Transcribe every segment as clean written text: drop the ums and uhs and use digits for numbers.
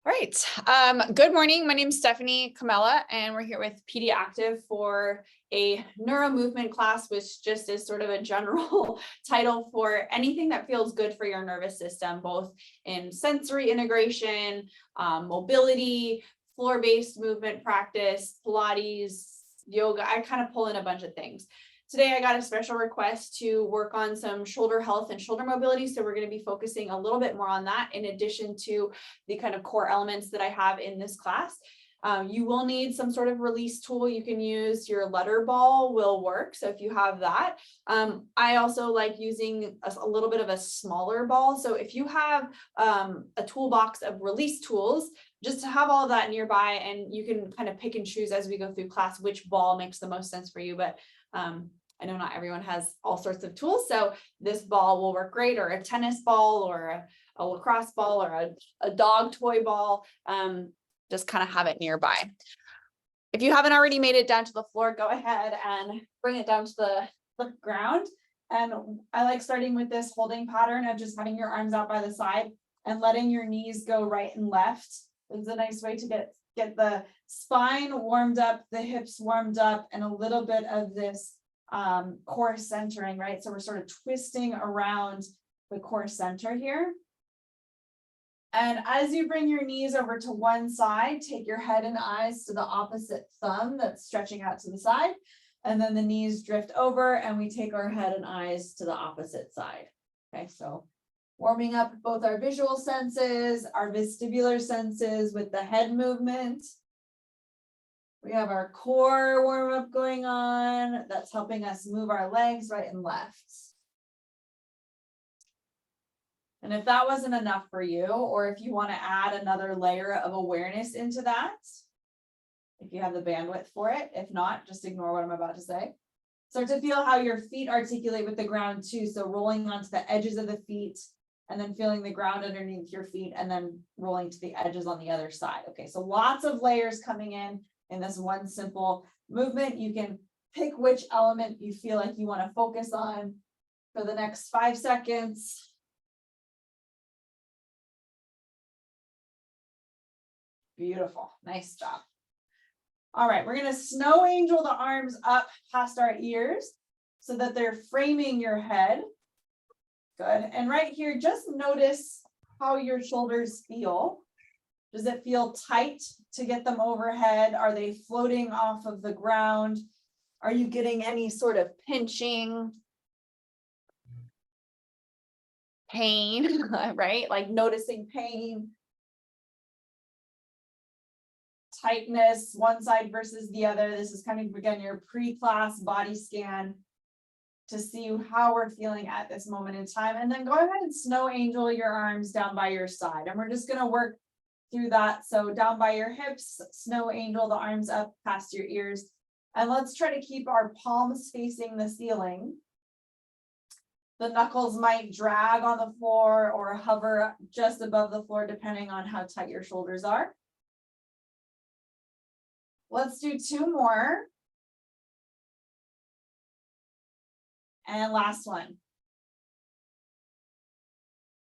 All right. Good morning. My name is Stephanie Comella, and we're here with PD Active for a neuro-movement class, which just is sort of a general title for anything that feels good for your nervous system, both in sensory integration, mobility, floor-based movement practice, Pilates, yoga. I kind of pull in a bunch of things. Today, I got a special request to work on some shoulder health and shoulder mobility. So we're going to be focusing a little bit more on that in addition to the kind of core elements that I have in this class. You will need some sort of release tool. You can use your letter ball will work. So if you have that, I also like using a little bit of a smaller ball. So if you have a toolbox of release tools, just to have all of that nearby, and you can kind of pick and choose as we go through class which ball makes the most sense for you. But I know not everyone has all sorts of tools, so this ball will work great, or a tennis ball, or a lacrosse ball, or a dog toy ball. Just kind of have it nearby. If you haven't already made it down to the floor, go ahead and bring it down to the ground. And I like starting with this holding pattern of just having your arms out by the side and letting your knees go right and left. It's a nice way to get the spine warmed up, the hips warmed up, and a little bit of this core centering, right? So we're sort of twisting around the core center here. And as you bring your knees over to one side, take your head and eyes to the opposite thumb that's stretching out to the side. And then the knees drift over and we take our head and eyes to the opposite side. Okay, so warming up both our visual senses, our vestibular senses with the head movement. We have our core warm up going on. That's helping us move our legs right and left. And if that wasn't enough for you, or if you want to add another layer of awareness into that, if you have the bandwidth for it, if not, just ignore what I'm about to say. Start to feel how your feet articulate with the ground too. So rolling onto the edges of the feet and then feeling the ground underneath your feet and then rolling to the edges on the other side. Okay, so lots of layers coming in this one simple movement. You can pick which element you feel like you want to focus on for the next 5 seconds. Beautiful. Nice job. All right, we're going to snow angel the arms up past our ears so that they're framing your head. Good. And right here, just notice how your shoulders feel. Does it feel tight to get them overhead? Are they floating off of the ground? Are you getting any sort of pinching, pain, right? Like noticing pain, tightness, one side versus the other. This is kind of, again, your pre-class body scan to see how we're feeling at this moment in time. And then go ahead and snow angel your arms down by your side. And we're just going to work through that. So down by your hips, snow angel the arms up past your ears. And let's try to keep our palms facing the ceiling. The knuckles might drag on the floor or hover just above the floor, depending on how tight your shoulders are. Let's do 2 more. And last one.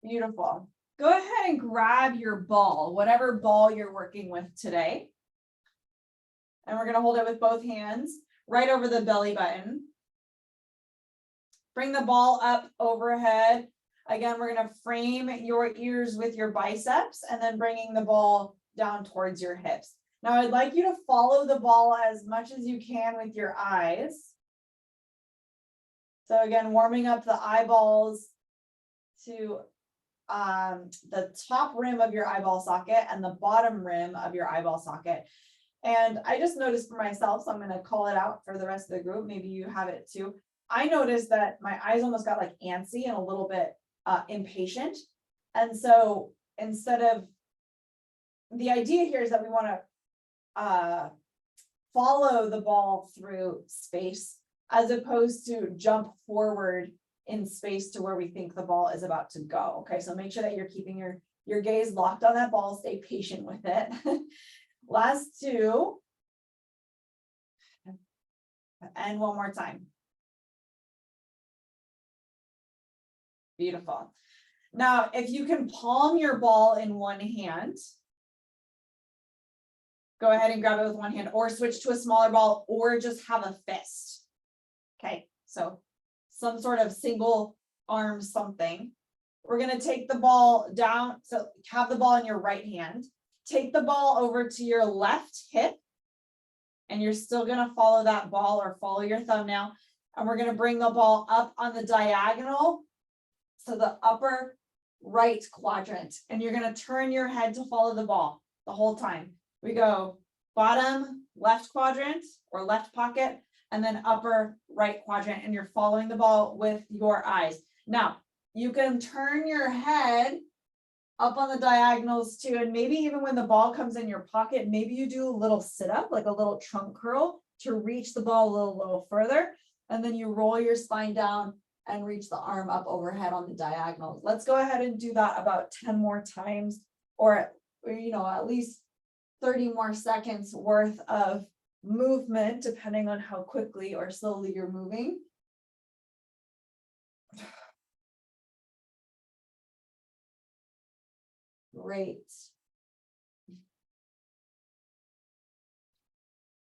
Beautiful. Go ahead and grab your ball, whatever ball you're working with today. And we're going to hold it with both hands right over the belly button. Bring the ball up overhead. Again, we're going to frame your ears with your biceps and then bringing the ball down towards your hips. Now, I'd like you to follow the ball as much as you can with your eyes. So again, warming up the eyeballs to the top rim of your eyeball socket and the bottom rim of your eyeball socket. And I just noticed for myself, so I'm going to call it out for the rest of the group. Maybe you have it too. I noticed that my eyes almost got like antsy and a little bit impatient. And so instead of, the idea here is that we want to follow the ball through space as opposed to jump forward in space to where we think the ball is about to go. Okay, so make sure that you're keeping your gaze locked on that ball. Stay patient with it. Last 2. And one more time. Beautiful. Now, if you can palm your ball in one hand, go ahead and grab it with one hand or switch to a smaller ball or just have a fist. Okay, so some sort of single arm something. We're going to take the ball down. So have the ball in your right hand. Take the ball over to your left hip. And you're still going to follow that ball or follow your thumbnail. And we're going to bring the ball up on the diagonal to the upper right quadrant. And you're going to turn your head to follow the ball the whole time. We go bottom left quadrant or left pocket, and then upper right quadrant. And you're following the ball with your eyes. Now, you can turn your head up on the diagonals too. And maybe even when the ball comes in your pocket, maybe you do a little sit up, like a little trunk curl to reach the ball a little further. And then you roll your spine down and reach the arm up overhead on the diagonals. Let's go ahead and do that about 10 more times, or, at least 30 more seconds worth of movement, depending on how quickly or slowly you're moving. Great.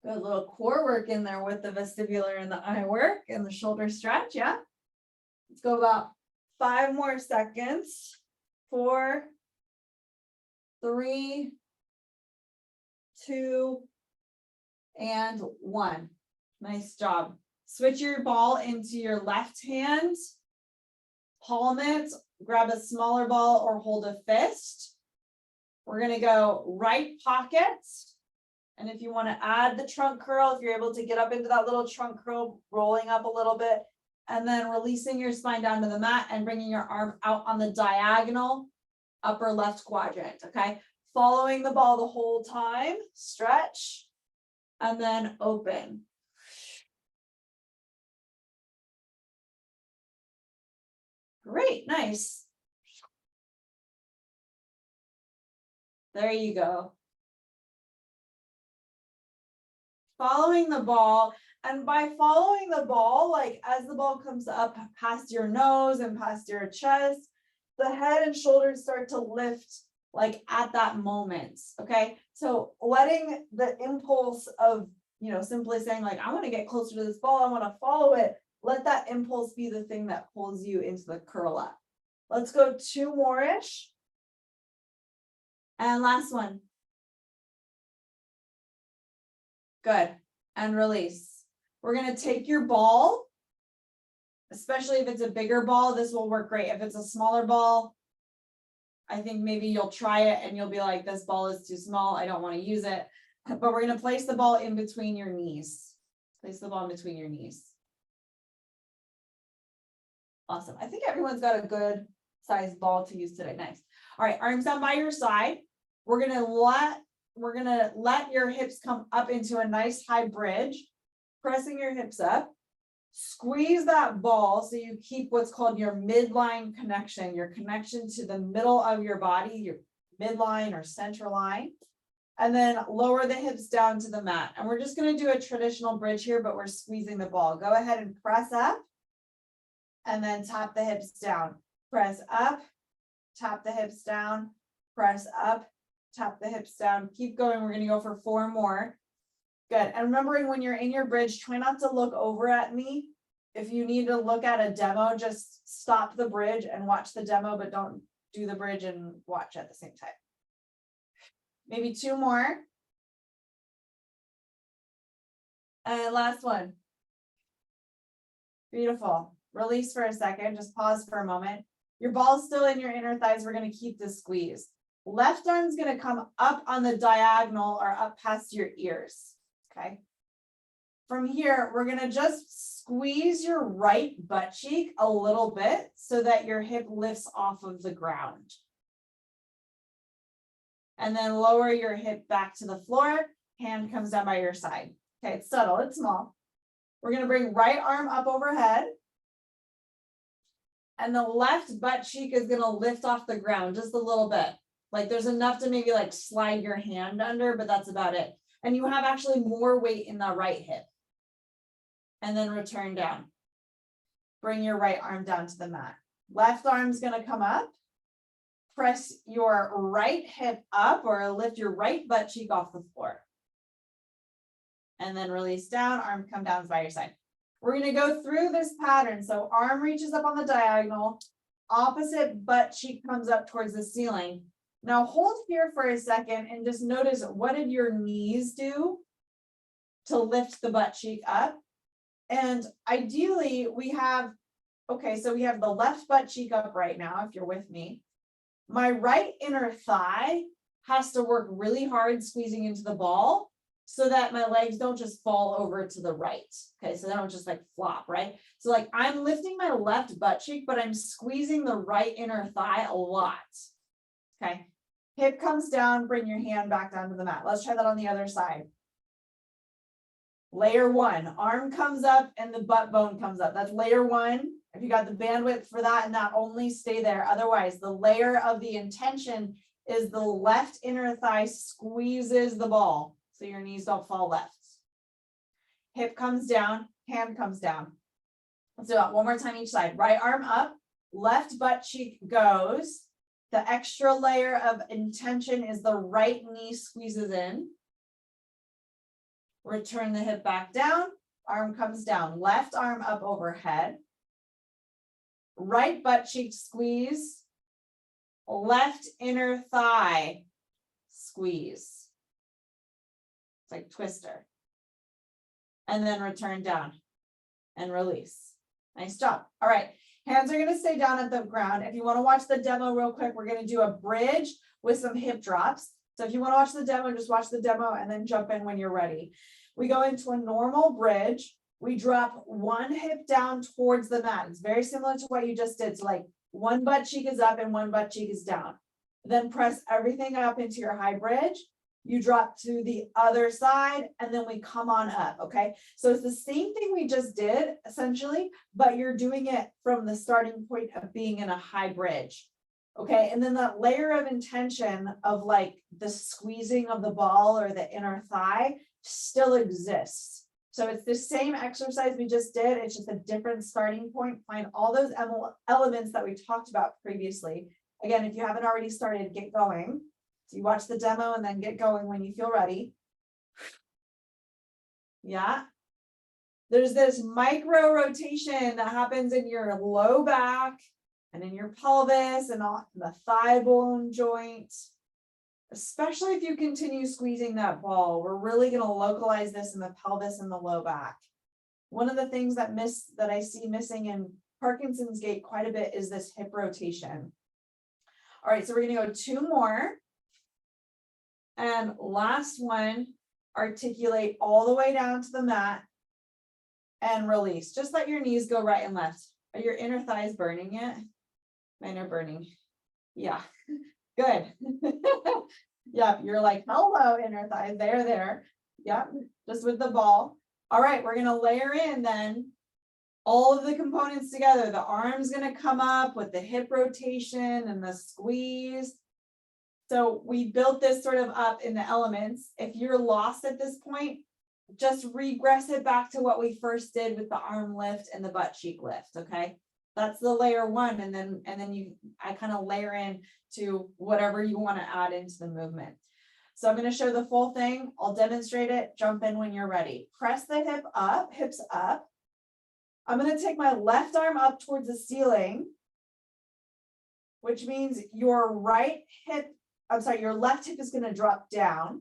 Good little core work in there with the vestibular and the eye work and the shoulder stretch. Yeah. Let's go about 5 more seconds. 4, 3, 2, and 1. Nice job. Switch your ball into your left hand. Palm it. Grab a smaller ball or hold a fist. We're going to go right pocket. And if you want to add the trunk curl, if you're able to get up into that little trunk curl, rolling up a little bit, and then releasing your spine down to the mat and bringing your arm out on the diagonal, upper left quadrant. Okay. Following the ball the whole time, stretch, and then open. Great, nice. There you go. Following the ball, and by following the ball, like as the ball comes up past your nose and past your chest, the head and shoulders start to lift like at that moment. Okay, so letting the impulse of, simply saying like, I want to get closer to this ball, I want to follow it. Let that impulse be the thing that pulls you into the curl up. Let's go 2 more-ish. And last one. Good. And release. We're going to take your ball, especially if it's a bigger ball, this will work great. If it's a smaller ball, I think maybe you'll try it and you'll be like, this ball is too small, I don't want to use it. But we're going to place the ball in between your knees. Place the ball in between your knees. Awesome. I think everyone's got a good sized ball to use today. Nice. All right, arms down by your side. We're gonna let your hips come up into a nice high bridge, pressing your hips up. Squeeze that ball so you keep what's called your midline connection, your connection to the middle of your body, your midline or center line. And then lower the hips down to the mat. And we're just going to do a traditional bridge here, but we're squeezing the ball. Go ahead and press up. And then tap the hips down. Press up, tap the hips down, press up, tap the hips down. Keep going. We're going to go for 4 more. Good. And remembering when you're in your bridge, try not to look over at me. If you need to look at a demo, just stop the bridge and watch the demo, but don't do the bridge and watch at the same time. Maybe 2 more. And last one. Beautiful. Release for a second. Just pause for a moment. Your ball's still in your inner thighs. We're going to keep this squeeze. Left arm's going to come up on the diagonal or up past your ears. Okay. From here, we're going to just squeeze your right butt cheek a little bit so that your hip lifts off of the ground. And then lower your hip back to the floor. Hand comes down by your side. Okay, it's subtle, it's small. We're going to bring right arm up overhead. And the left butt cheek is going to lift off the ground just a little bit. Like there's enough to maybe like slide your hand under, but that's about it. And you have actually more weight in the right hip. And then return down. Bring your right arm down to the mat. Left arm's going to come up. Press your right hip up or lift your right butt cheek off the floor. and then release down, arm come down by your side. We're going to go through this pattern. So arm reaches up on the diagonal, opposite butt cheek comes up towards the ceiling. Now hold here for a second and just notice, what did your knees do to lift the butt cheek up? And ideally we have, okay, so we have the left butt cheek up right now, if you're with me. My right inner thigh has to work really hard squeezing into the ball so that my legs don't just fall over to the right. Okay, so they don't just like flop, right? So like I'm lifting my left butt cheek, but I'm squeezing the right inner thigh a lot. Okay, hip comes down, bring your hand back down to the mat. Let's try that on the other side. Layer one, arm comes up and the butt bone comes up. That's layer one. If you got the bandwidth for that and that only, stay there. Otherwise, the layer of the intention is the left inner thigh squeezes the ball so your knees don't fall left. Hip comes down, hand comes down. Let's do it one more time each side. Right arm up, left butt cheek goes. The extra layer of intention is the right knee squeezes in. Return the hip back down, arm comes down, left arm up overhead. Right butt cheek squeeze, left inner thigh squeeze. It's like twister. And then return down and release. Nice job. All right, hands are going to stay down at the ground. If you want to watch the demo real quick, we're going to do a bridge with some hip drops. So if you want to watch the demo, just watch the demo and then jump in when you're ready. We go into a normal bridge. We drop one hip down towards the mat. It's very similar to what you just did. So like one butt cheek is up and one butt cheek is down. Then press everything up into your high bridge. You drop to the other side and then we come on up, okay? So it's the same thing we just did essentially, but you're doing it from the starting point of being in a high bridge, okay? And then that layer of intention of like the squeezing of the ball or the inner thigh still exists. So it's the same exercise we just did. It's just a different starting point. Find all those elements that we talked about previously. Again, if you haven't already started, get going. So you watch the demo and then get going when you feel ready. Yeah. There's this micro rotation that happens in your low back and in your pelvis and on the thigh bone joint. Especially if you continue squeezing that ball, we're really going to localize this in the pelvis and the low back. One of the things that I see missing in Parkinson's gait quite a bit is this hip rotation. All right, so we're going to go two more. And last one, articulate all the way down to the mat and release. Just let your knees go right and left. Are your inner thighs burning yet? Mine are burning. Yeah. Good. Yep, you're like, hello, inner thighs. There. Yep, just with the ball. All right, we're going to layer in then all of the components together. The arm's going to come up with the hip rotation and the squeeze. So we built this sort of up in the elements. If you're lost at this point, just regress it back to what we first did with the arm lift and the butt cheek lift, okay? That's the layer one, and then I kind of layer in to whatever you want to add into the movement. So I'm going to show the full thing. I'll demonstrate it. Jump in when you're ready. Press the hips up. I'm going to take my left arm up towards the ceiling, which means your left hip is going to drop down.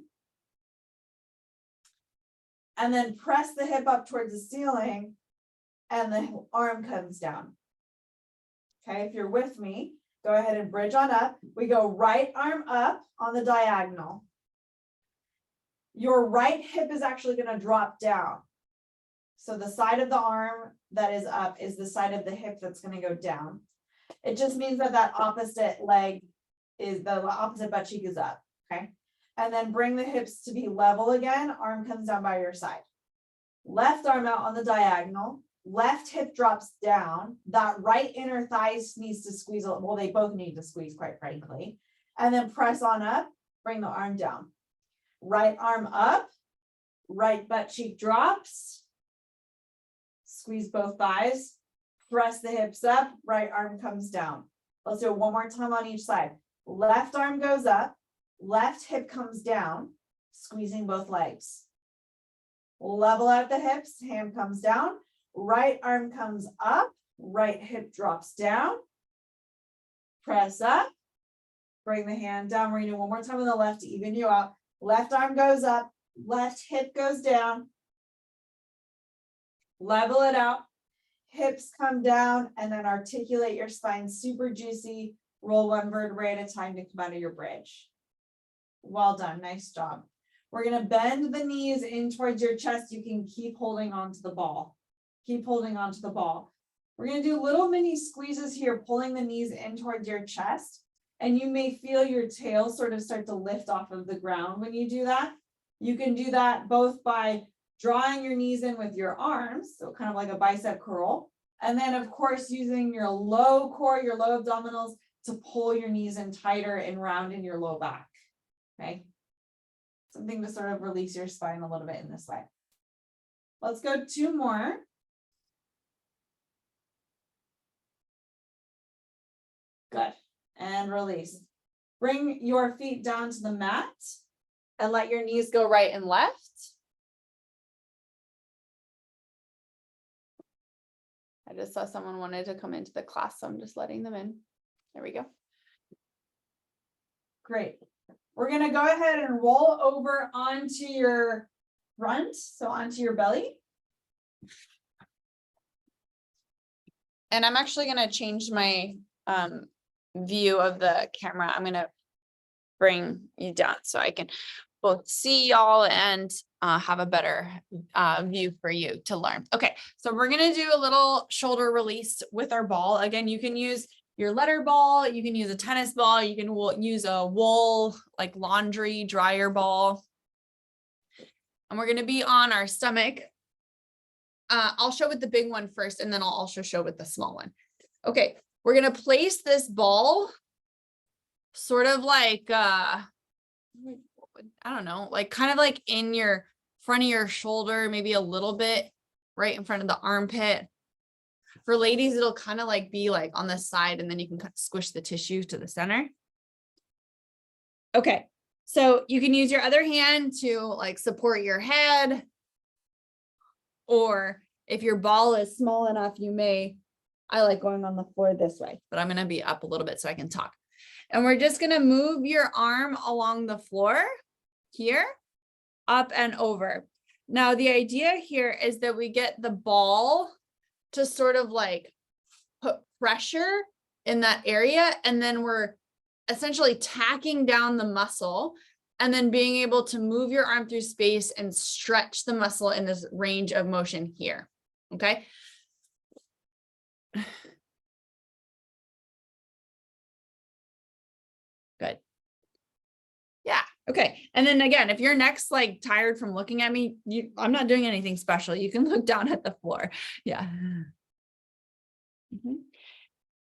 And then press the hip up towards the ceiling and the arm comes down. Okay, if you're with me, go ahead and bridge on up. We go right arm up on the diagonal. Your right hip is actually going to drop down. So the side of the arm that is up is the side of the hip that's going to go down. It just means that opposite leg is the opposite butt cheek is up. Okay. And then bring the hips to be level again. Arm comes down by your side. Left arm out on the diagonal. Left hip drops down. That right inner thigh needs to squeeze. Well, they both need to squeeze, quite frankly. And then press on up. Bring the arm down. Right arm up. Right butt cheek drops. Squeeze both thighs. Press the hips up. Right arm comes down. Let's do it one more time on each side. Left arm goes up. Left hip comes down. Squeezing both legs. Level out the hips, hand comes down, right arm comes up, right hip drops down. Press up, bring the hand down. We're gonna do one more time on the left to even you out. Left arm goes up, left hip goes down. Level it out, hips come down, and then articulate your spine, super juicy. Roll one vertebrae at a time to come out of your bridge. Well done, nice job. We're gonna bend the knees in towards your chest. You can keep holding on to the ball. Keep holding on to the ball. We're gonna do little mini squeezes here, pulling the knees in towards your chest. And you may feel your tail sort of start to lift off of the ground when you do that. You can do that both by drawing your knees in with your arms, so kind of like a bicep curl. And then of course, using your low core, your low abdominals to pull your knees in tighter and round in your low back, okay? Something to sort of release your spine a little bit in this way. Let's go 2 more. Good, and release. Bring your feet down to the mat And let your knees go right and left. I just saw someone wanted to come into the class, so I'm just letting them in. There we go. Great. We're gonna go ahead and roll over onto your front, so onto your belly. And I'm actually going to change my view of the camera. I'm going to bring you down so I can both see y'all and have a better view for you to learn. Okay, so we're going to do a little shoulder release with our ball. Again, you can use your letter ball, you can use a tennis ball, you can use a wool, like laundry dryer ball. And we're going to be on our stomach. I'll show with the big one first, and then I'll also show with the small one. Okay, we're going to place this ball sort of like, I don't know, like kind of like in your front of your shoulder, maybe a little bit right in front of the armpit. For ladies, it'll kind of like be like on the side, and then you can kind of squish the tissue to the center. Okay, so you can use your other hand to like support your head. Or if your ball is small enough, I like going on the floor this way, but I'm going to be up a little bit so I can talk. And we're just going to move your arm along the floor here, up and over. Now, the idea here is that we get the ball to sort of like put pressure in that area. And then we're essentially tacking down the muscle and then being able to move your arm through space and stretch the muscle in this range of motion here. Okay. Good. Yeah. Okay. And then again, if your neck's like tired from looking at me, I'm not doing anything special. You can look down at the floor. Yeah. Mm-hmm.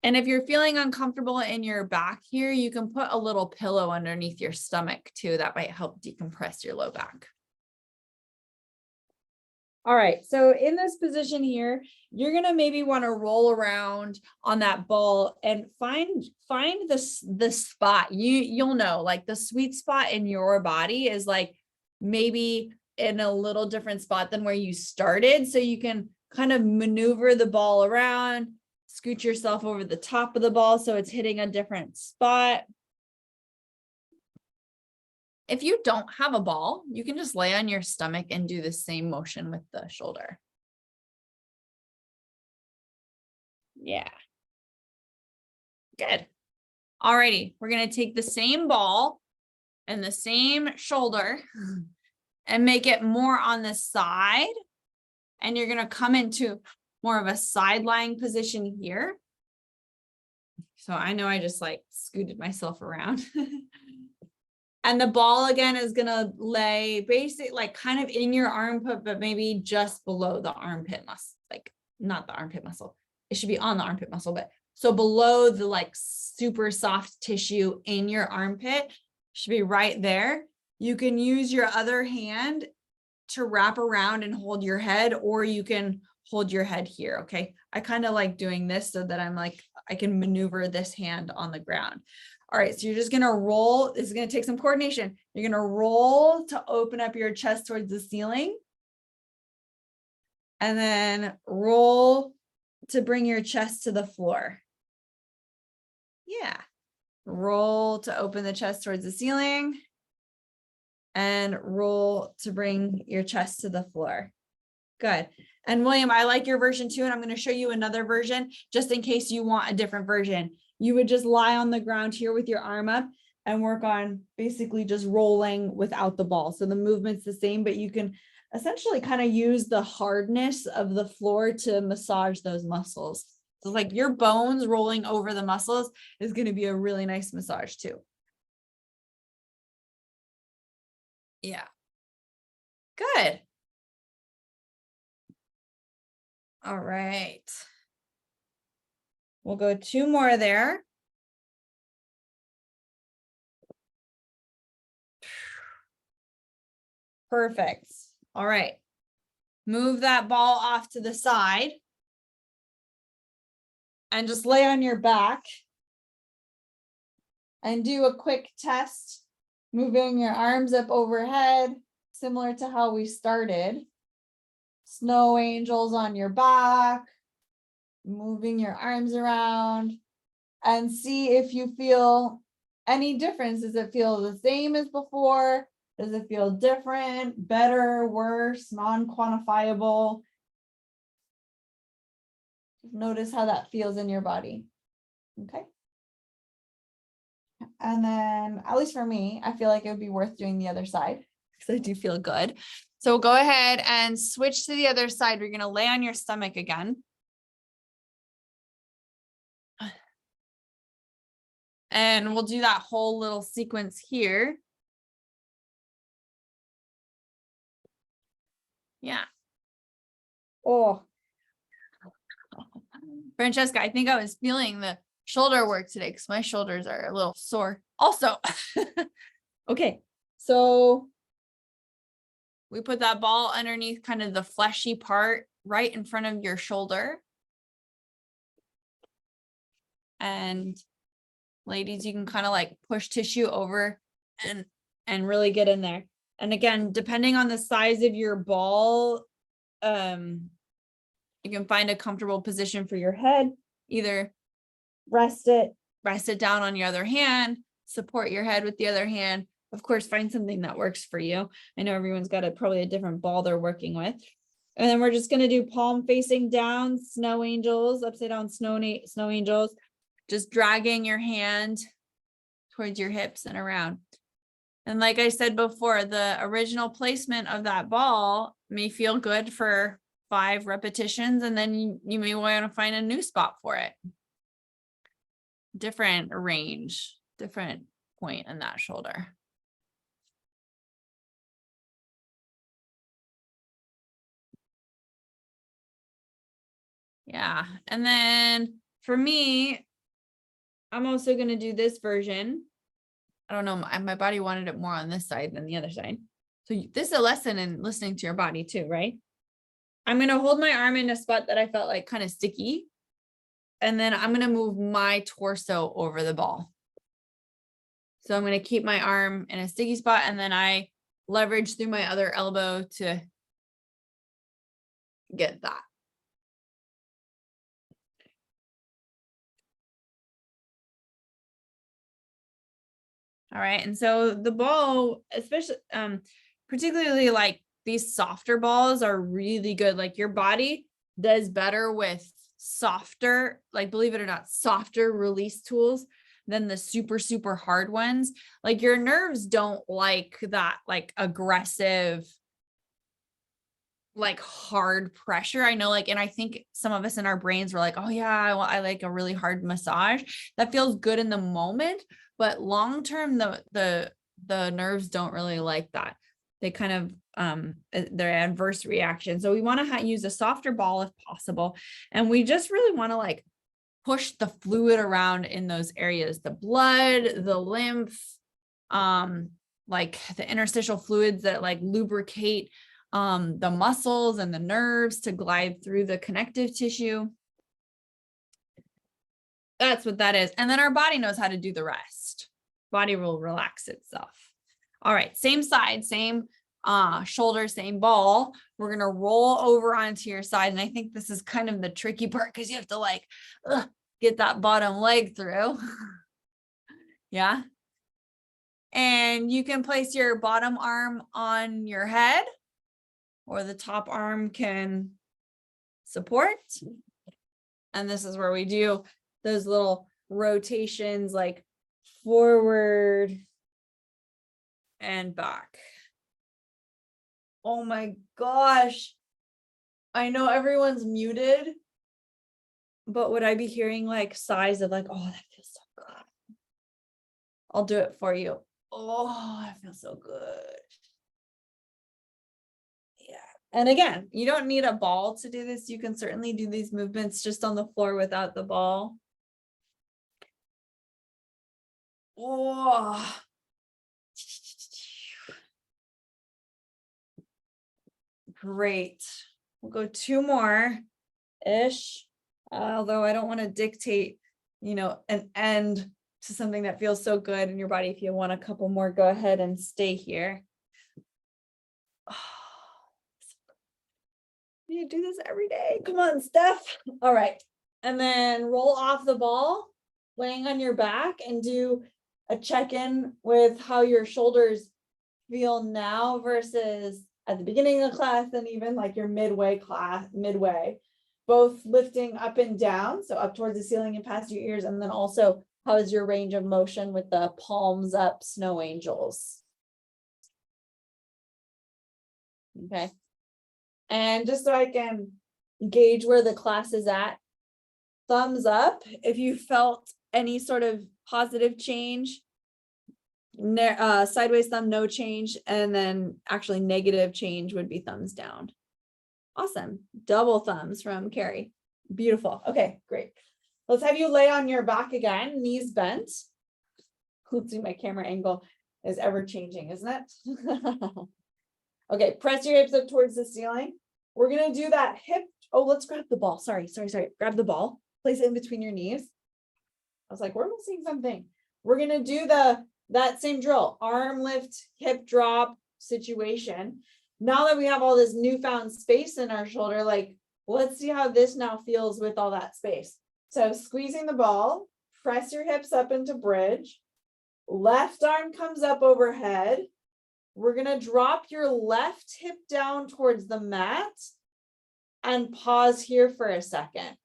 And if you're feeling uncomfortable in your back here, you can put a little pillow underneath your stomach too. That might help decompress your low back. All right, so in this position here, you're gonna maybe want to roll around on that ball and find the spot. You'll know, like the sweet spot in your body is like maybe in a little different spot than where you started. So you can kind of maneuver the ball around, scoot yourself over the top of the ball so it's hitting a different spot. If you don't have a ball, you can just lay on your stomach and do the same motion with the shoulder. Yeah. Good. Alrighty, we're going to take the same ball and the same shoulder and make it more on the side. And you're going to come into more of a side lying position here. So I know I just like scooted myself around. And the ball again is going to lay basically like kind of in your armpit, but maybe just below the armpit muscle, like not the armpit muscle. It should be on the armpit muscle, but so below the like super soft tissue in your armpit should be right there. You can use your other hand to wrap around and hold your head, or you can hold your head here. Okay. I kind of like doing this so that I'm like, I can maneuver this hand on the ground. All right, so you're just gonna roll. This is gonna take some coordination. You're gonna roll to open up your chest towards the ceiling. And then roll to bring your chest to the floor. Yeah. Roll to open the chest towards the ceiling. And roll to bring your chest to the floor. Good. And William, I like your version too, and I'm going to show you another version just in case you want a different version. You would just lie on the ground here with your arm up and work on basically just rolling without the ball. So the movement's the same, but you can essentially kind of use the hardness of the floor to massage those muscles. So like your bones rolling over the muscles is going to be a really nice massage too. Yeah. Good. All right. We'll go 2 more there. Perfect. All right. Move that ball off to the side and just lay on your back and do a quick test, moving your arms up overhead, similar to how we started. Snow angels on your back, moving your arms around, and see if you feel any difference. Does it feel the same as before? Does it feel different, better, worse, non-quantifiable? Notice how that feels in your body. Okay. And then, at least for me, I feel like it would be worth doing the other side because I do feel good. So go ahead and switch to the other side. We're going to lay on your stomach again. And we'll do that whole little sequence here. Yeah. Oh. Francesca, I think I was feeling the shoulder work today because my shoulders are a little sore also. Okay, so we put that ball underneath kind of the fleshy part right in front of your shoulder. And ladies, you can kind of like push tissue over and really get in there. And again, depending on the size of your ball, you can find a comfortable position for your head. Either rest it down on your other hand, support your head with the other hand. Of course, find something that works for you. I know everyone's got probably a different ball they're working with. And then we're just going to do palm facing down, snow angels, upside down snow angels, just dragging your hand towards your hips and around. And like I said before, the original placement of that ball may feel good for 5 repetitions, and then you may want to find a new spot for it. Different range, different point in that shoulder. Yeah. And then for me, I'm also going to do this version. I don't know. My body wanted it more on this side than the other side. So this is a lesson in listening to your body too, right? I'm going to hold my arm in a spot that I felt like kind of sticky. And then I'm going to move my torso over the ball. So I'm going to keep my arm in a sticky spot, and then I leverage through my other elbow to get that. All right. And so the ball, especially, particularly like these softer balls are really good. Like your body does better with softer, like, believe it or not, softer release tools than the super, super hard ones. Like your nerves don't like that, like aggressive, like hard pressure. I know, like, and I think some of us in our brains were like, oh yeah, I like a really hard massage. That feels good in the moment, but long-term, the nerves don't really like that. They kind of, they're adverse reaction. So we want to use a softer ball if possible. And we just really want to like push the fluid around in those areas, the blood, the lymph, like the interstitial fluids that like lubricate the muscles and the nerves to glide through the connective tissue. That's what that is. And then our body knows how to do the rest. Body will relax itself. All right, same side, same shoulder, same ball. We're going to roll over onto your side. And I think this is kind of the tricky part because you have to like get that bottom leg through. Yeah. And you can place your bottom arm on your head, or the top arm can support. And this is where we do those little rotations like forward and back. Oh my gosh. I know everyone's muted, but would I be hearing like sighs of like, oh, that feels so good. I'll do it for you. Oh, that feels so good. Yeah. And again, you don't need a ball to do this. You can certainly do these movements just on the floor without the ball. Oh. Great. We'll go 2 more-ish. Although I don't want to dictate, an end to something that feels so good in your body. If you want a couple more, go ahead and stay here. Oh, you do this every day. Come on, Steph. All right. And then roll off the ball, laying on your back, and do a check-in with how your shoulders feel now versus at the beginning of the class, and even like your midway, both lifting up and down. So up towards the ceiling and past your ears. And then also, how is your range of motion with the palms up snow angels? Okay. And just so I can gauge where the class is at, thumbs up if you felt any sort of positive change. Sideways thumb, no change. And then actually negative change would be thumbs down. Awesome. Double thumbs from Carrie. Beautiful. Okay, great. Let's have you lay on your back again, knees bent. Let's see, my camera angle is ever changing, isn't it? Okay, press your hips up towards the ceiling. We're going to do that hip. Oh, let's grab the ball. Sorry. Grab the ball. Place it in between your knees. I was like, we're missing something. We're going to do that same drill, arm lift, hip drop situation. Now that we have all this newfound space in our shoulder, like, let's see how this now feels with all that space. So squeezing the ball, press your hips up into bridge. Left arm comes up overhead. We're going to drop your left hip down towards the mat and pause here for a second.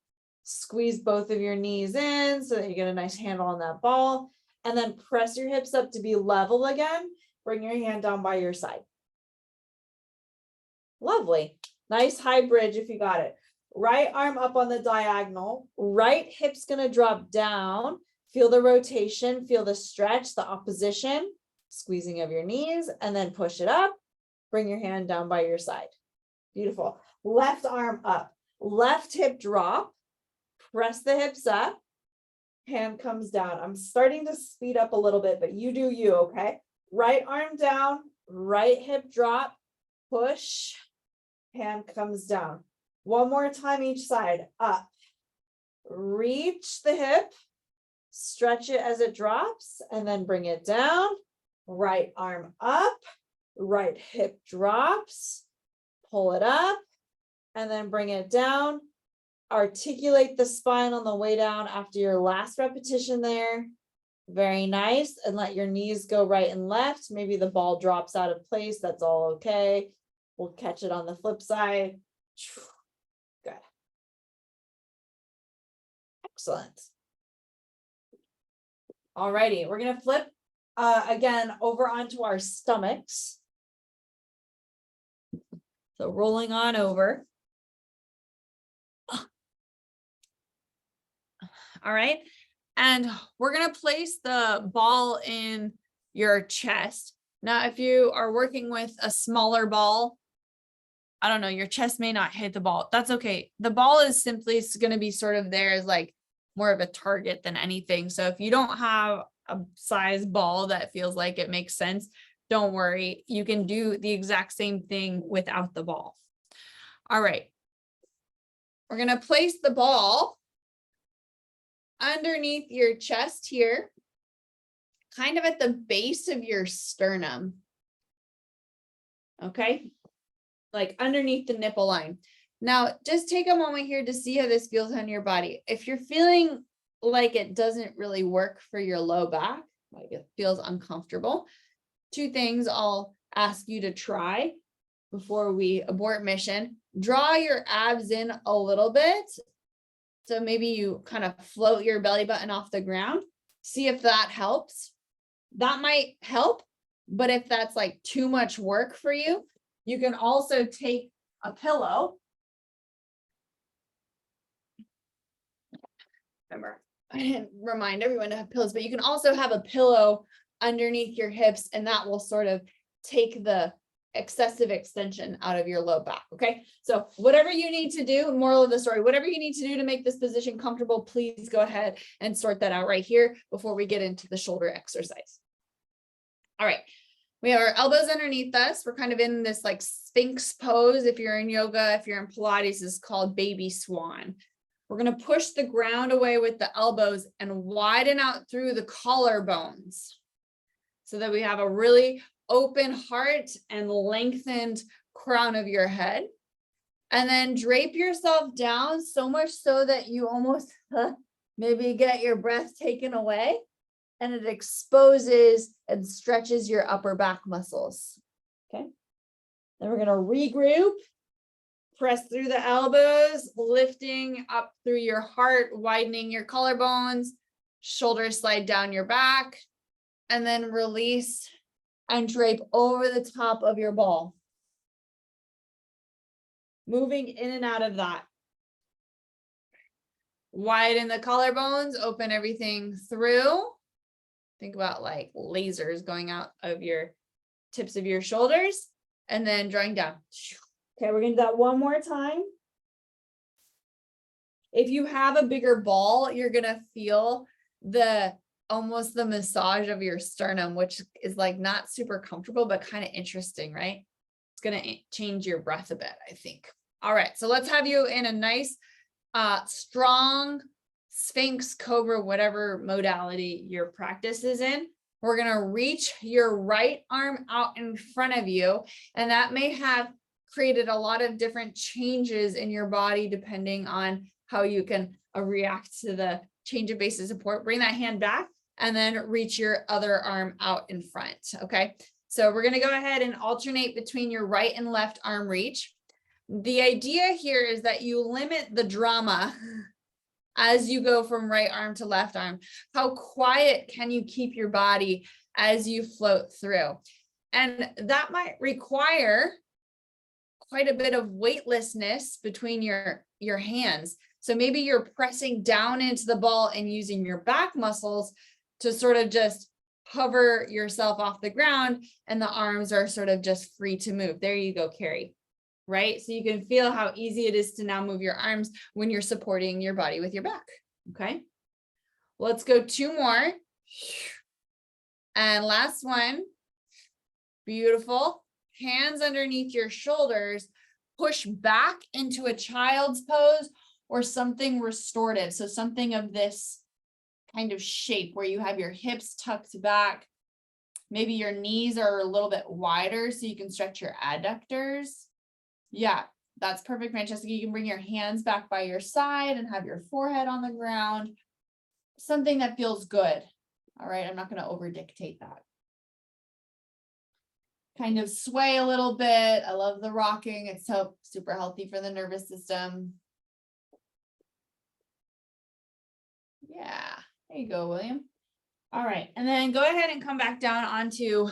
Squeeze both of your knees in so that you get a nice handle on that ball. And then press your hips up to be level again. Bring your hand down by your side. Lovely. Nice high bridge if you got it. Right arm up on the diagonal. Right hip's going to drop down. Feel the rotation. Feel the stretch, the opposition. Squeezing of your knees. And then push it up. Bring your hand down by your side. Beautiful. Left arm up. Left hip drop. Press the hips up. Hand comes down. I'm starting to speed up a little bit, but you do you, okay? Right arm down. Right hip drop. Push. Hand comes down. One more time each side. Up. Reach the hip. Stretch it as it drops and then bring it down. Right arm up. Right hip drops. Pull it up and then bring it down. Articulate the spine on the way down after your last repetition there. Very nice. And let your knees go right and left. Maybe the ball drops out of place. That's all okay. We'll catch it on the flip side. Good. Excellent. All righty. We're going to flip again over onto our stomachs. So rolling on over. All right. And we're going to place the ball in your chest. Now, if you are working with a smaller ball, I don't know, your chest may not hit the ball. That's okay. The ball is simply going to be sort of there as like more of a target than anything. So if you don't have a size ball that feels like it makes sense, don't worry. You can do the exact same thing without the ball. All right. We're going to place the ball underneath your chest here, kind of at the base of your sternum. okay? Like underneath the nipple line. Now, just take a moment here to see how this feels on your body. If you're feeling like it doesn't really work for your low back, like it feels uncomfortable, two things I'll ask you to try before we abort mission. Draw your abs in a little bit. So maybe you kind of float your belly button off the ground. See if that helps. That might help, but if that's like too much work for you, you can also take a pillow. Remember, I didn't remind everyone to have pillows, but you can also have a pillow underneath your hips, and that will sort of take the excessive extension out of your low back. Okay. So whatever you need to do, moral of the story, whatever you need to do to make this position comfortable, please go ahead and sort that out right here before we get into the shoulder exercise. All right. We have our elbows underneath us. We're kind of in this like Sphinx pose. If you're in yoga, if you're in Pilates, it's called baby swan. We're going to push the ground away with the elbows and widen out through the collarbones so that we have a really open heart and lengthened crown of your head. And then drape yourself down so much so that you almost maybe get your breath taken away, and it exposes and stretches your upper back muscles. Okay. Then we're going to regroup. Press through the elbows, lifting up through your heart, widening your collarbones, shoulders slide down your back, and then release and drape over the top of your ball. Moving in and out of that. Widen the collarbones, open everything through. Think about like lasers going out of your tips of your shoulders, and then drawing down. Okay, we're going to do that one more time. If you have a bigger ball, you're going to feel almost the massage of your sternum, which is like not super comfortable, but kind of interesting, right? It's going to change your breath a bit, I think. All right, so let's have you in a nice, strong Sphinx, Cobra, whatever modality your practice is in. We're going to reach your right arm out in front of you, and that may have created a lot of different changes in your body depending on how you can react to the change of base of support. Bring that hand back and then reach your other arm out in front. Okay, so we're going to go ahead and alternate between your right and left arm reach. The idea here is that you limit the drama as you go from right arm to left arm. How quiet can you keep your body as you float through? And that might require quite a bit of weightlessness between your hands. So maybe you're pressing down into the ball and using your back muscles to sort of just hover yourself off the ground, and the arms are sort of just free to move. There you go, Carrie. Right? So you can feel how easy it is to now move your arms when you're supporting your body with your back. Okay. Let's go two more. And last one. Beautiful. Hands underneath your shoulders, push back into a child's pose or something restorative. So something of this kind of shape where you have your hips tucked back. Maybe your knees are a little bit wider so you can stretch your adductors. Yeah, that's perfect, Francesca. You can bring your hands back by your side and have your forehead on the ground. Something that feels good. All right, I'm not going to over dictate that. Kind of sway a little bit. I love the rocking. It's so super healthy for the nervous system. Yeah, there you go, William. All right, and then go ahead and come back down onto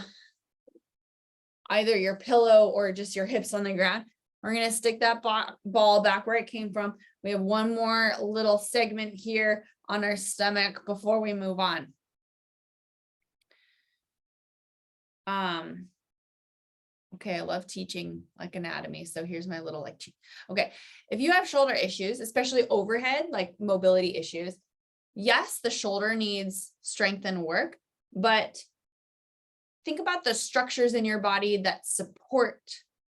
either your pillow or just your hips on the ground. We're going to stick that ball back where it came from. We have one more little segment here on our stomach before we move on. Okay, I love teaching like anatomy. So here's my little like, okay. If you have shoulder issues, especially overhead, like mobility issues, yes, the shoulder needs strength and work, but think about the structures in your body that support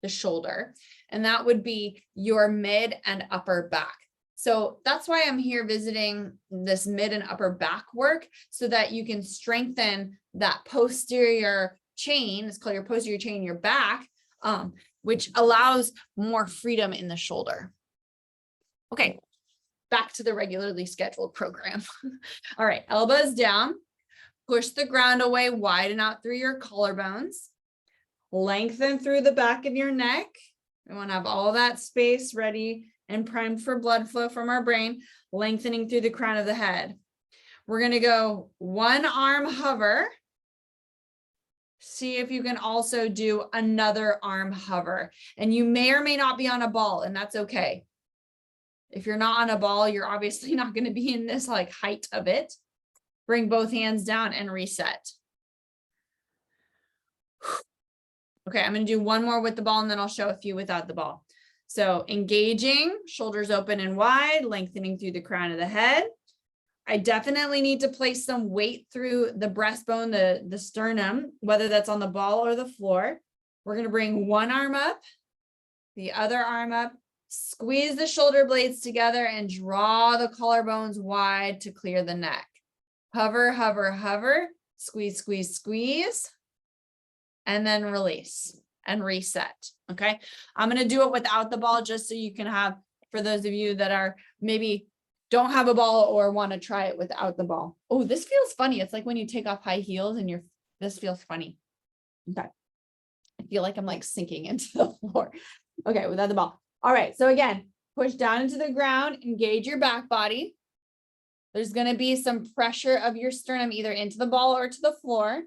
the shoulder, and that would be your mid and upper back. So that's why I'm here visiting this mid and upper back work so that you can strengthen that posterior chain. It's called your posterior chain in your back which allows more freedom in the shoulder. Okay, back to the regularly scheduled program. All right, elbows down, push the ground away, widen out through your collarbones, lengthen through the back of your neck. We want to have all that space ready and primed for blood flow from our brain, lengthening through the crown of the head. We're going to go one arm hover. See if you can also do another arm hover. And you may or may not be on a ball, and that's okay. If you're not on a ball, you're obviously not going to be in this like height of it. Bring both hands down and reset. Okay, I'm going to do one more with the ball and then I'll show a few without the ball. So engaging, shoulders open and wide, lengthening through the crown of the head. I definitely need to place some weight through the breastbone, the sternum, whether that's on the ball or the floor. We're going to bring one arm up, the other arm up, squeeze the shoulder blades together and draw the collarbones wide to clear the neck. Hover, hover, hover, squeeze, squeeze, squeeze, and then release and reset. Okay. I'm going to do it without the ball just so you can have, for those of you that are maybe don't have a ball or want to try it without the ball. Oh, this feels funny. It's like when you take off high heels and this feels funny. Okay. I feel like I'm like sinking into the floor. Okay. Without the ball. All right. So again, push down into the ground, engage your back body. There's going to be some pressure of your sternum either into the ball or to the floor.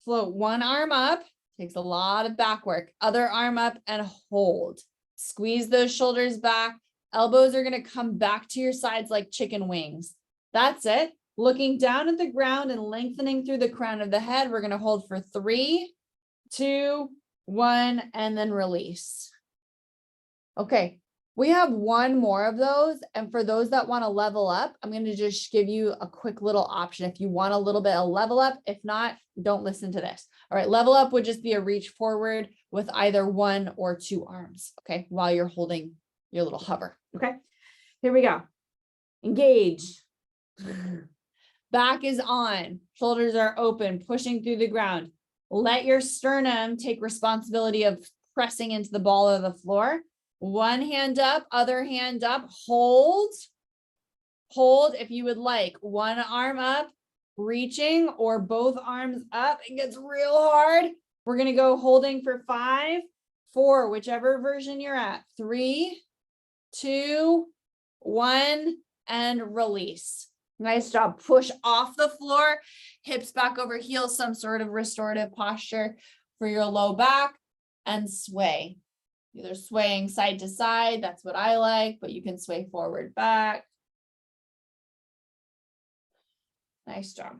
Float one arm up, takes a lot of back work. Other arm up and hold. Squeeze those shoulders back. Elbows are going to come back to your sides like chicken wings. That's it. Looking down at the ground and lengthening through the crown of the head. We're going to hold for 3, 2, 1, and then release. Okay. We have one more of those. And for those that want to level up, I'm going to just give you a quick little option. If you want a little bit of level up, if not, don't listen to this. All right. Level up would just be a reach forward with either 1 or 2 arms. Okay. While you're holding your little hover. Okay. Here we go. Engage. Back is on. Shoulders are open, pushing through the ground. Let your sternum take responsibility of pressing into the ball of the floor. One hand up, other hand up, hold if you would like. One arm up, reaching, or both arms up. It gets real hard. We're going to go holding for 5, 4, whichever version you're at. 3, 2, 1, and release. Nice job. Push off the floor, hips back over heels, some sort of restorative posture for your low back, and sway. Either swaying side to side, that's what I like, but you can sway forward, back. Nice job.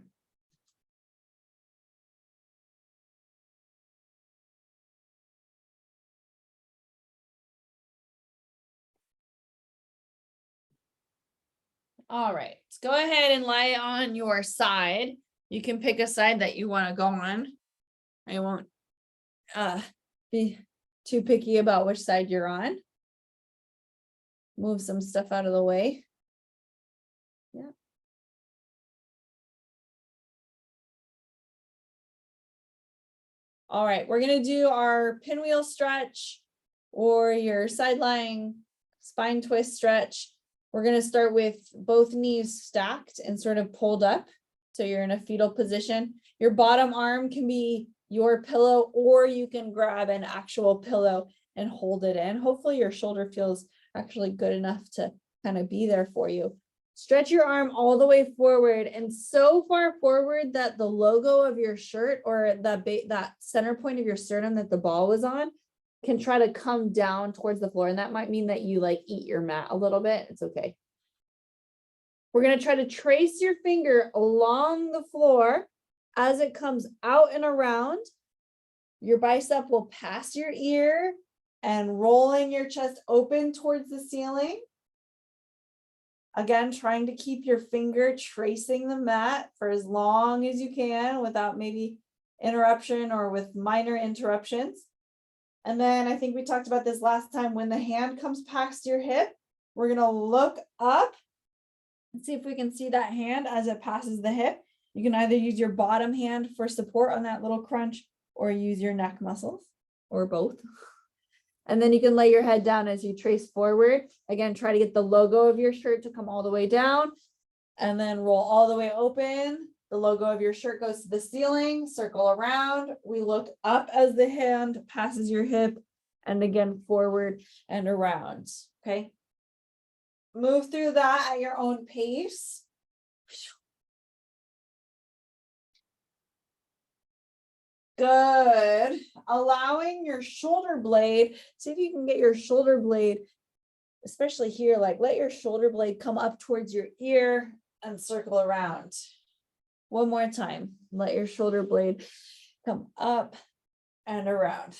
All right, let's go ahead and lie on your side. You can pick a side that you want to go on. I won't be too picky about which side you're on. Move some stuff out of the way. Yeah. All right, we're going to do our pinwheel stretch or your side lying spine twist stretch. We're going to start with both knees stacked and sort of pulled up. So you're in a fetal position. Your bottom arm can be your pillow, or you can grab an actual pillow and hold it in. Hopefully your shoulder feels actually good enough to kind of be there for you. Stretch your arm all the way forward and so far forward that the logo of your shirt or that center point of your sternum that the ball was on can try to come down towards the floor. And that might mean that you like eat your mat a little bit. It's okay. We're going to try to trace your finger along the floor as it comes out and around. Your bicep will pass your ear and rolling your chest open towards the ceiling. Again, trying to keep your finger tracing the mat for as long as you can without maybe interruption or with minor interruptions. And then I think we talked about this last time, when the hand comes past your hip, we're going to look up and see if we can see that hand as it passes the hip. You can either use your bottom hand for support on that little crunch or use your neck muscles. or both. And then you can lay your head down as you trace forward. Again, try to get the logo of your shirt to come all the way down and then roll all the way open. The logo of your shirt goes to the ceiling, circle around. We look up as the hand passes your hip and again forward and around. Okay. Move through that at your own pace. Good. Allowing your shoulder blade, see if you can get your shoulder blade, especially here, like let your shoulder blade come up towards your ear and circle around. One more time. Let your shoulder blade come up and around.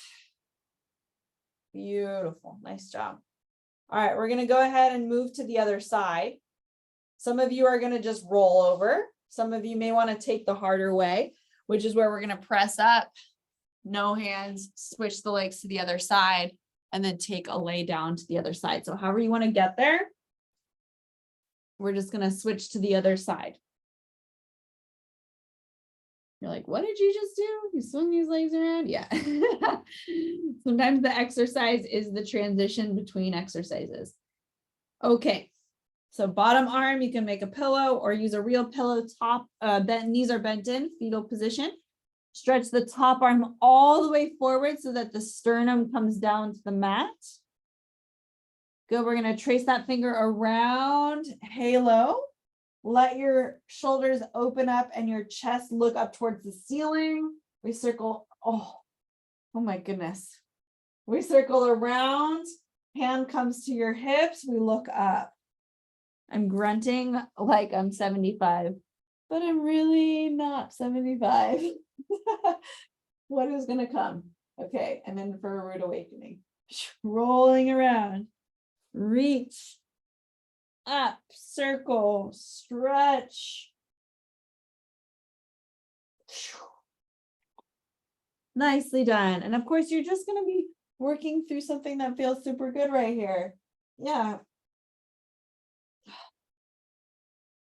Beautiful. Nice job. All right, we're going to go ahead and move to the other side. Some of you are going to just roll over. Some of you may want to take the harder way, which is where we're going to press up, no hands, switch the legs to the other side, and then take a lay down to the other side. So however you want to get there, we're just going to switch to the other side. You're like, what did you just do? You swing these legs around? Yeah. Sometimes the exercise is the transition between exercises. Okay. So bottom arm, you can make a pillow or use a real pillow. Top, knees are bent in, fetal position. Stretch the top arm all the way forward so that the sternum comes down to the mat. Good, we're gonna trace that finger around halo. Let your shoulders open up and your chest look up towards the ceiling. We circle, oh my goodness. We circle around, hand comes to your hips, we look up. I'm grunting like I'm 75, but I'm really not 75. What is gonna come? Okay, and then for a rude awakening. Rolling around, reach, up, circle, stretch. Nicely done. And of course, you're just going to be working through something that feels super good right here. Yeah.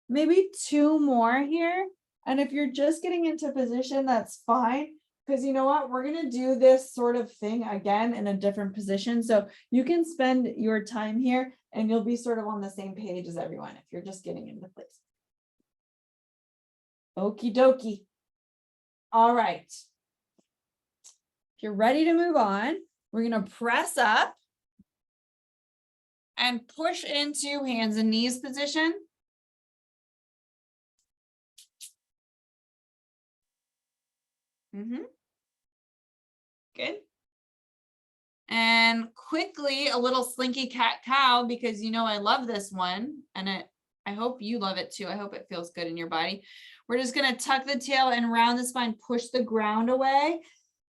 Maybe 2 more here. And if you're just getting into position, that's fine. Because you know what, we're going to do this sort of thing again in a different position. So you can spend your time here and you'll be sort of on the same page as everyone if you're just getting into place. Okie dokie. All right. If you're ready to move on, we're going to press up and push into hands and knees position. Good. And quickly, a little slinky cat cow, because you know I love this one, and I hope you love it too. I hope it feels good in your body. We're just going to tuck the tail and round the spine, push the ground away.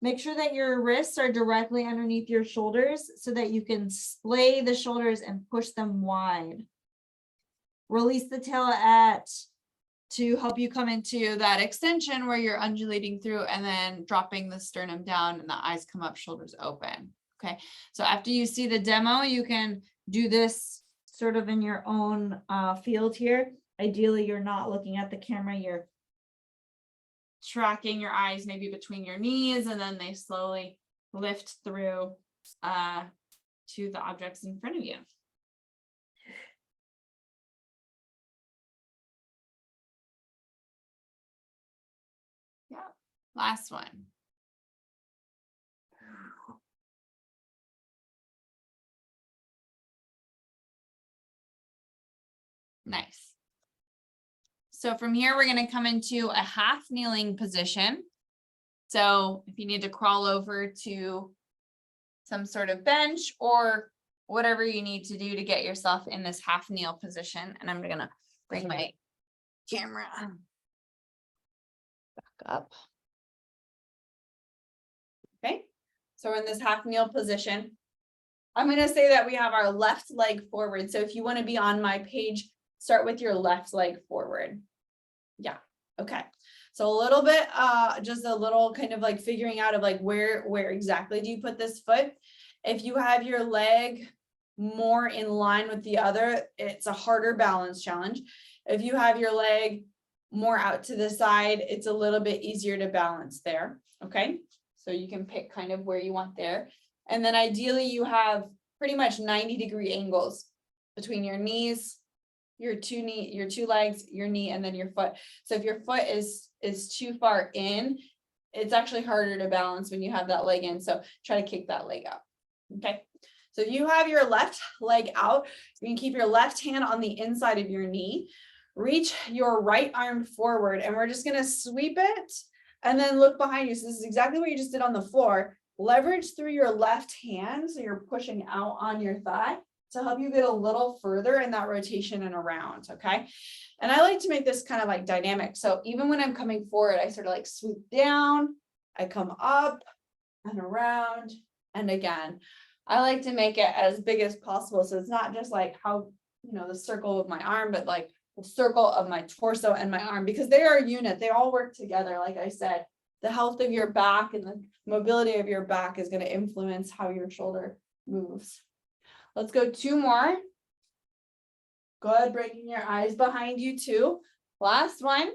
Make sure that your wrists are directly underneath your shoulders so that you can splay the shoulders and push them wide. Release the tail to help you come into that extension where you're undulating through and then dropping the sternum down and the eyes come up, shoulders open. Okay, so after you see the demo, you can do this sort of in your own field here. Ideally, you're not looking at the camera, you're tracking your eyes maybe between your knees, and then they slowly lift through to the objects in front of you. Yeah, last one. Nice. So from here, we're going to come into a half kneeling position. So if you need to crawl over to some sort of bench or whatever you need to do to get yourself in this half kneel position. And I'm going to bring my camera back up. Okay, so we're in this half kneel position. I'm going to say that we have our left leg forward. So if you want to be on my page, start with your left leg forward. Yeah. Okay. So a little bit, just a little kind of like figuring out of like where exactly do you put this foot? If you have your leg more in line with the other, it's a harder balance challenge. If you have your leg more out to the side, it's a little bit easier to balance there. Okay. So you can pick kind of where you want there. And then ideally you have pretty much 90-degree angles between your knees, your two legs, your knee, and then your foot. So if your foot is too far in, it's actually harder to balance when you have that leg in. So try to kick that leg out. Okay. So you have your left leg out. You can keep your left hand on the inside of your knee. Reach your right arm forward, and we're just going to sweep it and then look behind you. So this is exactly what you just did on the floor. Leverage through your left hand, so you're pushing out on your thigh to help you get a little further in that rotation and around, okay? And I like to make this kind of like dynamic. So even when I'm coming forward, I sort of like swoop down, I come up and around, and again. I like to make it as big as possible. So it's not just like how, the circle of my arm, but like the circle of my torso and my arm, because they are a unit. They all work together. Like I said, the health of your back and the mobility of your back is going to influence how your shoulder moves. Let's go 2 more. Good. Bringing your eyes behind you too. Last one.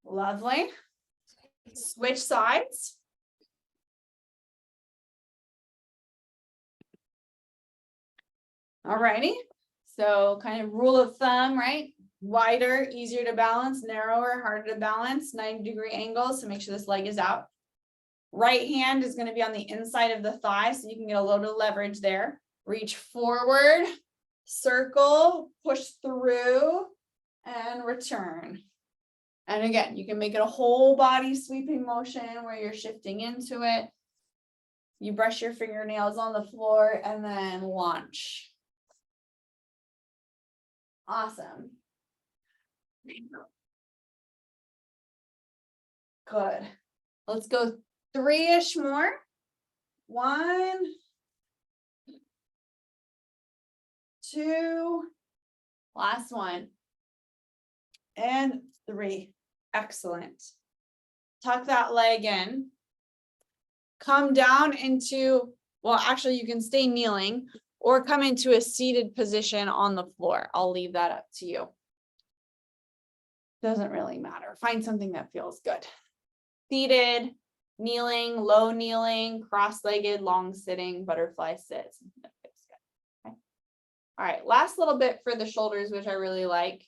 Lovely. Switch sides. All righty. So kind of rule of thumb, right? Wider, easier to balance, narrower, harder to balance, 90-degree angles. So make sure this leg is out. Right hand is going to be on the inside of the thigh, so you can get a little bit of leverage there. Reach forward, circle, push through, and return. And again, you can make it a whole body sweeping motion where you're shifting into it. You brush your fingernails on the floor and then launch. Awesome. Good. Let's go 3-ish more. 1, 2, last one, and 3. Excellent. Tuck that leg in. Come down into, well, actually you can stay kneeling or come into a seated position on the floor. I'll leave that up to you. Doesn't really matter. Find something that feels good. Seated, kneeling, low kneeling, cross-legged, long sitting, butterfly sit. That feels good. Okay. All right, last little bit for the shoulders, which I really like.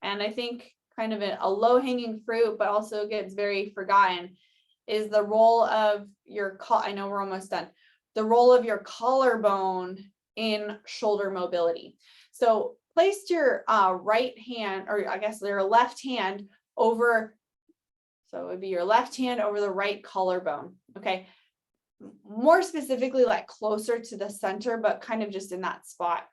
And I think kind of a low-hanging fruit, but also gets very forgotten, is the role of your, I know we're almost done, the role of your collarbone in shoulder mobility. So place your right hand, or I guess your left hand over, so it would be your left hand over the right collarbone, okay? More specifically, like closer to the center, but kind of just in that spot.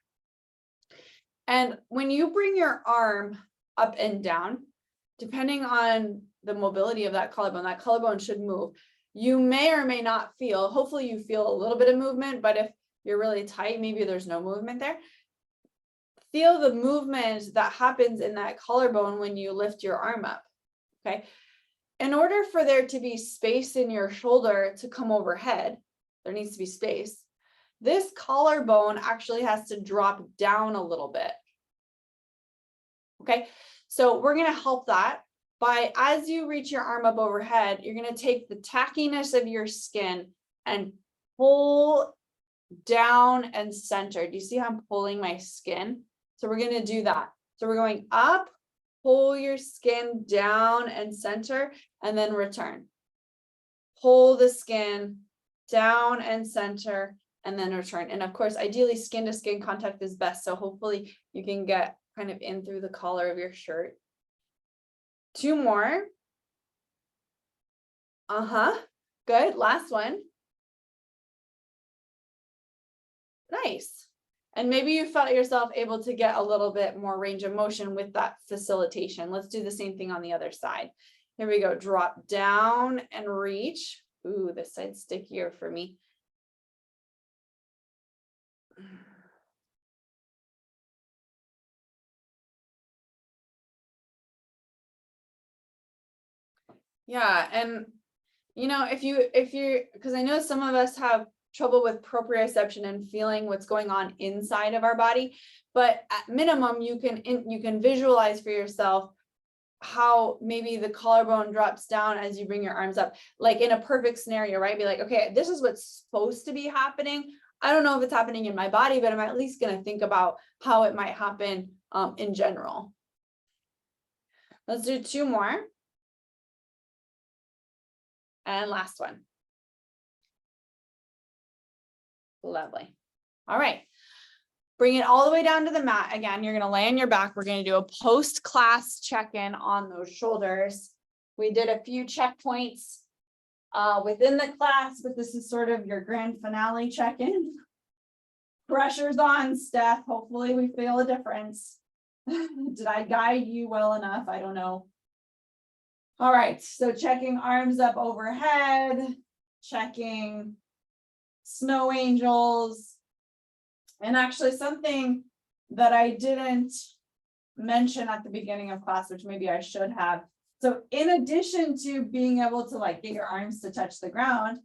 And when you bring your arm up and down, depending on the mobility of that collarbone should move. You may or may not feel, hopefully you feel a little bit of movement, but if you're really tight, maybe there's no movement there. Feel the movement that happens in that collarbone when you lift your arm up, okay? In order for there to be space in your shoulder to come overhead, there needs to be space. This collarbone actually has to drop down a little bit, okay? So we're going to help that by, as you reach your arm up overhead, you're going to take the tackiness of your skin and pull down and center. Do you see how I'm pulling my skin? So we're going to do that. So we're going up, pull your skin down and center, and then return. Pull the skin down and center, and then return. And of course, ideally skin to skin contact is best. So hopefully you can get kind of in through the collar of your shirt. 2 more. Good. Last one. Nice. And maybe you felt yourself able to get a little bit more range of motion with that facilitation. Let's do the same thing on the other side. Here we go. Drop down and reach. Ooh, this side's stickier for me. Yeah, and if you because I know some of us have trouble with proprioception and feeling what's going on inside of our body, but at minimum you can visualize for yourself how maybe the collarbone drops down as you bring your arms up, like in a perfect scenario, right? Be like, okay, this is what's supposed to be happening. I don't know if it's happening in my body, but I'm at least going to think about how it might happen in general. Let's do 2 more. And last one. Lovely. All right. Bring it all the way down to the mat. Again, you're going to lay on your back. We're going to do a post-class check-in on those shoulders. We did a few checkpoints within the class, but this is sort of your grand finale check-in. Pressure's on, Steph. Hopefully we feel a difference. Did I guide you well enough? I don't know. All right, so checking arms up overhead, checking snow angels. And actually something that I didn't mention at the beginning of class, which maybe I should have. So in addition to being able to like get your arms to touch the ground,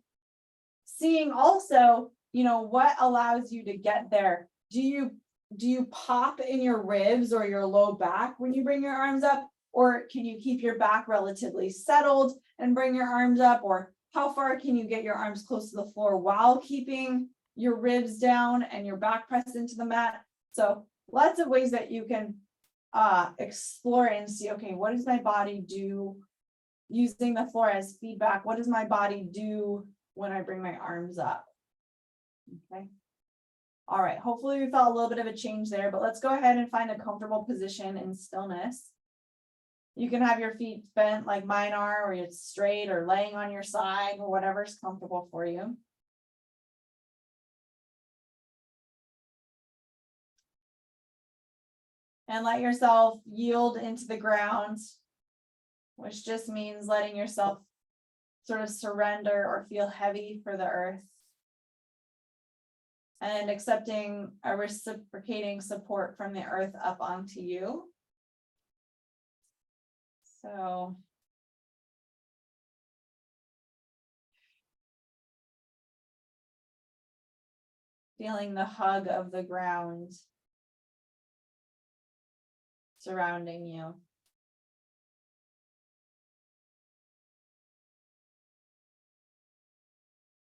seeing also, you know, what allows you to get there. Do you pop in your ribs or your low back when you bring your arms up? Or can you keep your back relatively settled and bring your arms up? Or how far can you get your arms close to the floor while keeping your ribs down and your back pressed into the mat? So lots of ways that you can explore and see, okay, what does my body do using the floor as feedback? What does my body do when I bring my arms up? Okay. All right, hopefully we felt a little bit of a change there, but let's go ahead and find a comfortable position in stillness. You can have your feet bent like mine are, or it's straight, or laying on your side, or whatever's comfortable for you. And let yourself yield into the ground, which just means letting yourself sort of surrender or feel heavy for the earth. And accepting a reciprocating support from the earth up onto you. So feeling the hug of the ground surrounding you.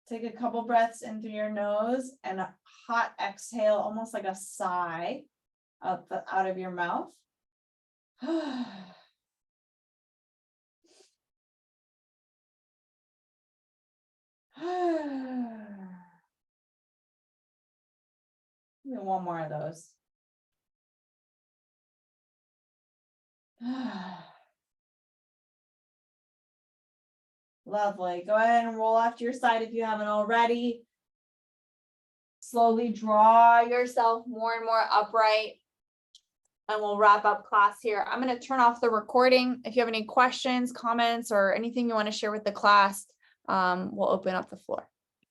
Take a couple breaths in through your nose and a hot exhale, almost like a sigh out of your mouth. One more of those. Lovely. Go ahead and roll off to your side if you haven't already. Slowly draw yourself more and more upright. And we'll wrap up class here. I'm going to turn off the recording. If you have any questions, comments, or anything you want to share with the class, we'll open up the floor.